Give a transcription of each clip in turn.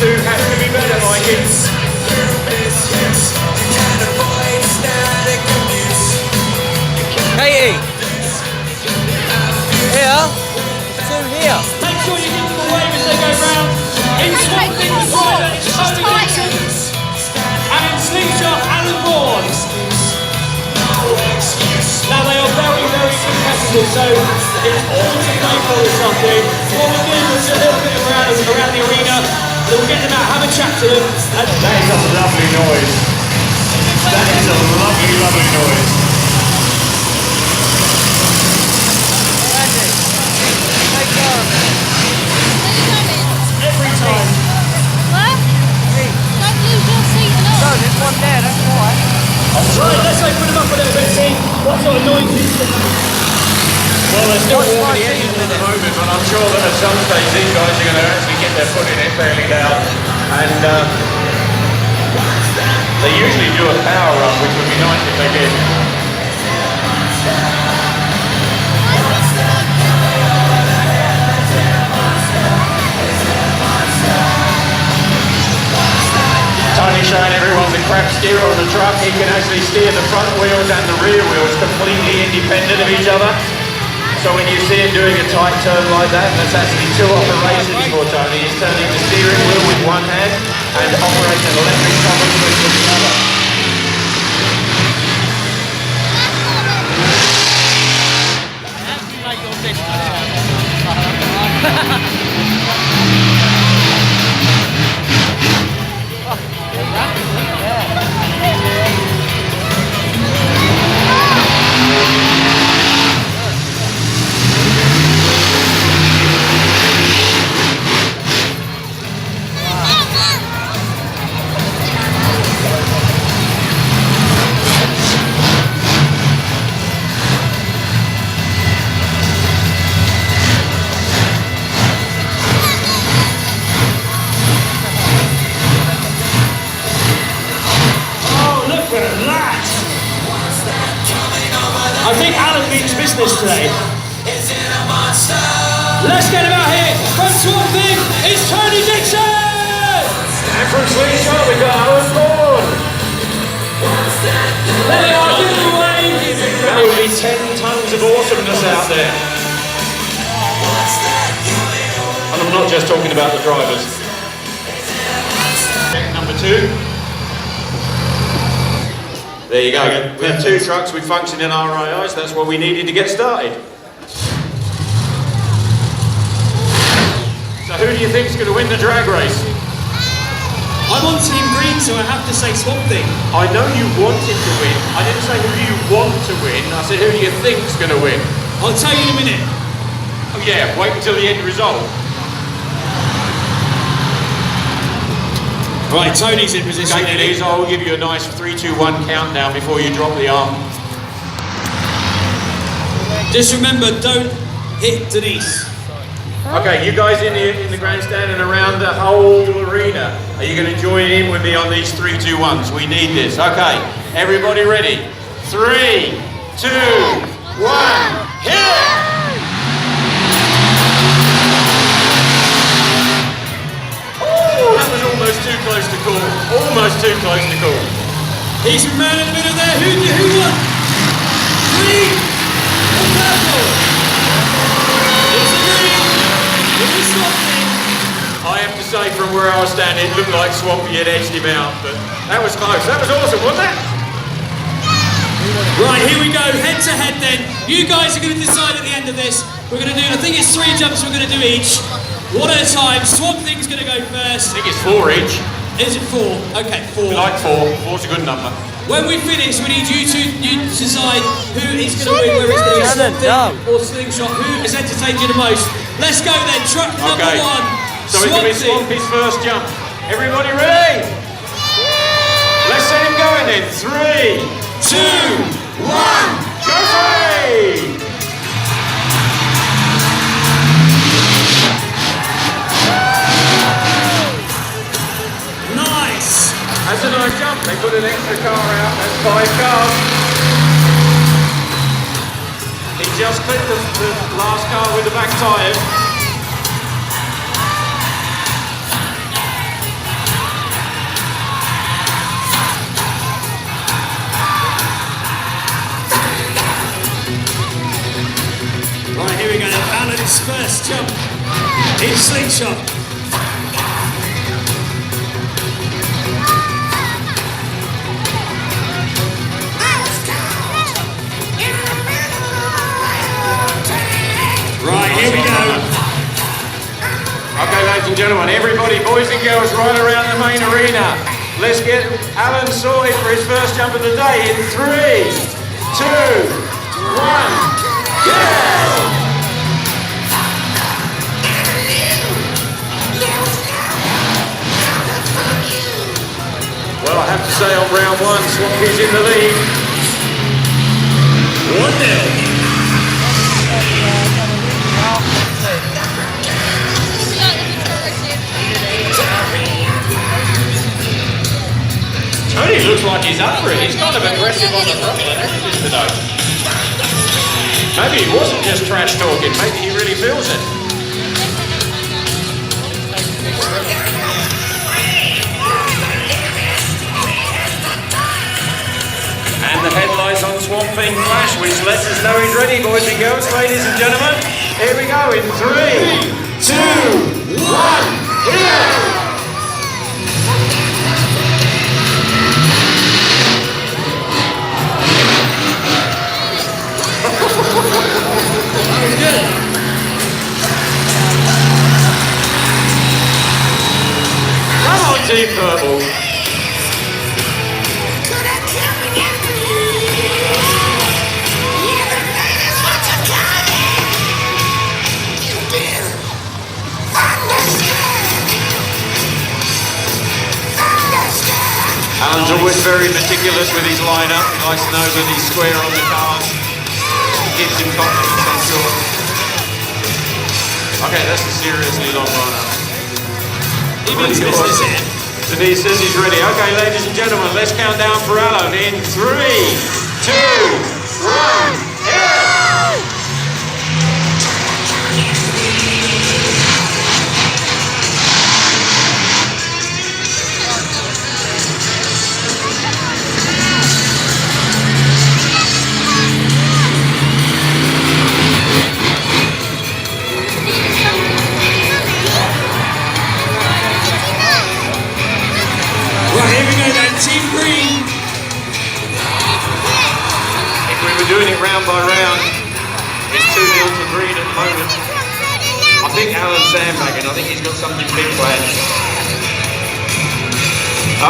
two has to be better, Mikey. Katie! Here? Two here. Make sure you give them a wave as they go round. In Swamp Thing the driver, it's Tony Dixon. And in Slingshot, Alan Bourne. Now they are very, very competitive, so it's all to play for this afternoon. What we'll do is a little bit around the arena, then we'll get them out, have a chat to them. And That is a lovely noise. That is a lovely, lovely noise. every time. What? Don't lose your seat at all. No, there's one there, that's why. Right, let's open them up a little bit, see what sort of noise is. Well, they're still warming the engine at the moment, but I'm sure that at some stage these guys are going to actually get their foot in it fairly loud. And they usually do a power run, which would be nice if they did. Tony's showing everyone the crap steer on the truck. He can actually steer the front wheels and the rear wheels completely independent of each other. So when you see him doing a tight turn like that, that's actually two operations for Tony. He's turning the steering wheel with one hand and operating an electric cover switch with the other. I think Alan means business today. Let's get him out here. From Swamp Thing, it's Tony Dixon! And from Slingshot, we've got Alan Bourne. There they are, give them a wave. There will be 10 tons of awesomeness out there. And I'm not just talking about the drivers. Number 2. There you go. We have 2 trucks with functioning RIIs. That's what we needed to get started. So who do you think is going to win the drag race? I'm on Team Green, so I have to say Swamp Thing. I know you wanted to win. I didn't say who you want to win. I said who do you think is going to win? I'll tell you in a minute. Oh yeah, wait until the end result. Right, Tony's in position. Take it easy. I'll give you a nice 3, 2, 1 countdown before you drop the arm. Just remember, don't hit Denise. Okay, you guys in the grandstand and around the whole arena, are you going to join in with me on these 3, 2, 1s? We need this. Okay, everybody ready? 3, 2, 1, hit it! That was almost too close to call. Almost too close to call. He's a man in the middle there. Who won? Green or purple? It's the green. It was Swamp Thing. I have to say, from where I was standing, it looked like Swampy had edged him out, but that was close. That was awesome, wasn't it? Right, here we go, head to head then. You guys are going to decide at the end of this. We're going to do, I think it's 3 jumps we're going to do each. One at a time. Swamp Thing's going to go first. I think it's 4 each. Is it 4? Okay, 4. We like 4. 4's a good number. When we finish, we need you to decide who is going to win, whether it's going to be Swamp Thing or Slingshot. Who has entertained you the most? Let's go then, truck number 1. So it's going to be Swampy's first jump. Everybody ready? Let's set him going then. 3, 2, 1, go for it! Nice! That's a nice jump. They put an extra car out. That's 5 cars. He just clipped the last car with the back tyre. last jump in slingshot. Right, here we go. Okay, ladies and gentlemen, everybody, boys and girls, right around the main arena. Let's get Alan sorted for his first jump of the day in 3, 2, 1, go! Well, I have to say on round 1, Swampy's in the lead. 1-0. Tony looks like he's up for it. He's kind of aggressive on the front and everything today. Maybe he wasn't just trash talking, maybe he really feels it. And the headlights on Swamp Thing flash, which lets us know he's ready, boys and girls, ladies and gentlemen. Here we go in 3, 2, 1, here! Come on, Team Purple. Alan's always very meticulous with his lineup. He likes to know that he's square on the cars. It gives him confidence, I'm sure. Okay, that's a seriously long run-up. He means business here. Denise says he's ready. Okay, ladies and gentlemen, let's count down for Alan in 3, 2, 1, Team Green. If we were doing it round by round, it's 2-0 to Green at the moment. I think Alan's sandbagging. I think he's got something big planned.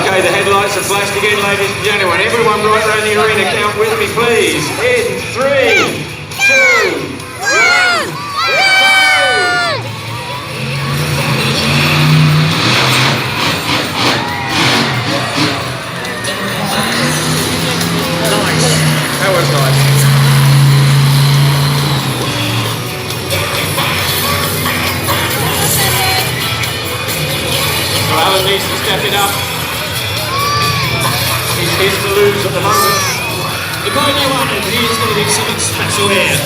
Okay, the headlights are flashed again, ladies and gentlemen. Everyone right around the arena, count with me, please. In 3, 2, 1, go! That was nice. So Alan needs to step it up. He's his to lose at the moment. If I know Alan, he is going to do something special here.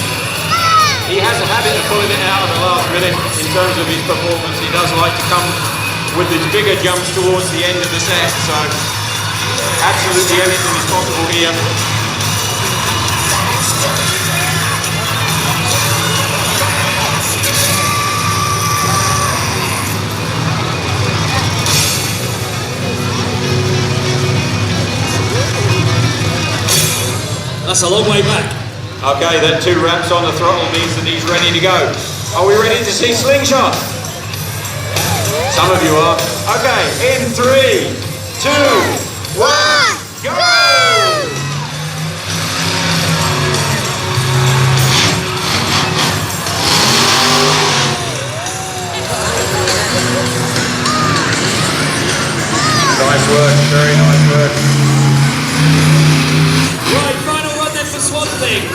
He has a habit of pulling it out at the last minute in terms of his performance. He does like to come with his bigger jumps towards the end of the set, so absolutely anything is possible here. That's a long way back. Okay, that 2 wraps on the throttle means that he's ready to go. Are we ready to see Slingshot? Some of you are. Okay, in 3, 2, 1, go! Nice work, very nice work. Right, final one then for Swamp Thing.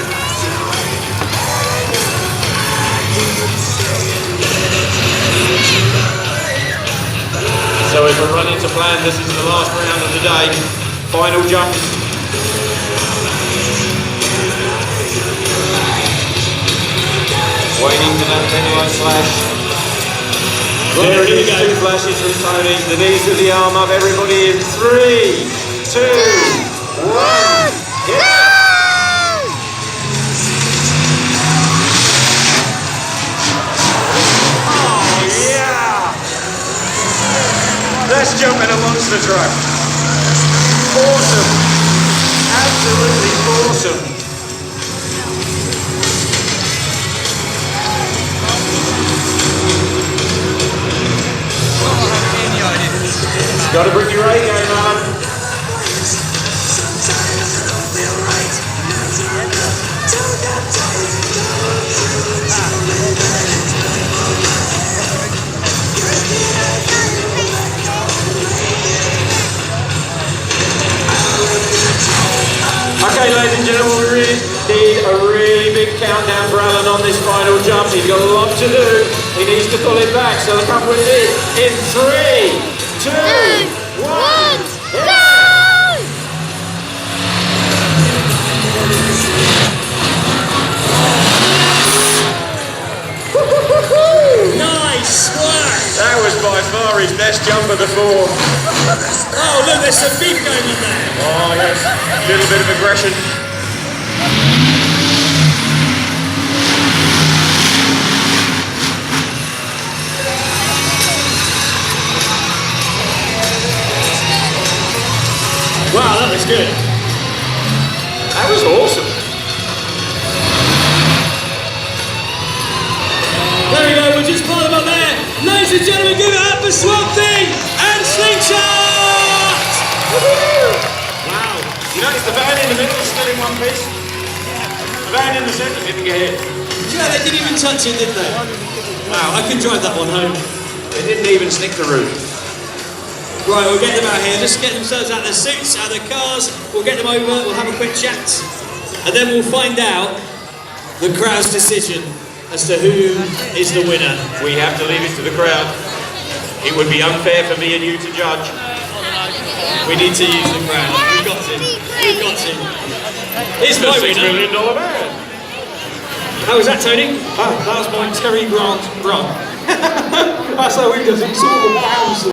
So if we're running to plan, this is the last round of the day. Final jumps. Waiting for that headlight flash. There it is, 2 flashes from Tony. The knees to the arm up, everybody in 3, 2, 1, go! That's jumping a monster truck. Awesome. Absolutely awesome. Got to bring your A game on. Okay, ladies and gentlemen, we really need a really big countdown for Alan on this final jump. He's got a lot to do. He needs to pull it back. So come with me in 3, 2, 1, Go! Nice work! That was by far his best jump of the 4. Oh, look, there's some beef going on there. Oh yes, a little bit of aggression. Wow, that was good. That was awesome. There we go, we'll just pile them up there. Ladies and gentlemen, give it up for Swamp Thing and Slingshot! Wow. You notice the band in the middle is still in one piece? The band in the centre didn't get hit. Yeah, they didn't even touch it, did they? Wow, I can drive that one home. They didn't even snick the roof. Right, we'll get them out here, just get themselves out of their suits, out of their cars, we'll get them over, we'll have a quick chat, and then we'll find out the crowd's decision as to who is the winner. We have to leave it to the crowd. It would be unfair for me and you to judge. We need to use the crowd. We've got to. We've got to. Here's my $6 winner. million man. How was that, Tony? Ah, that was my Terry Grant run. That's how he does it. It's all the bounce.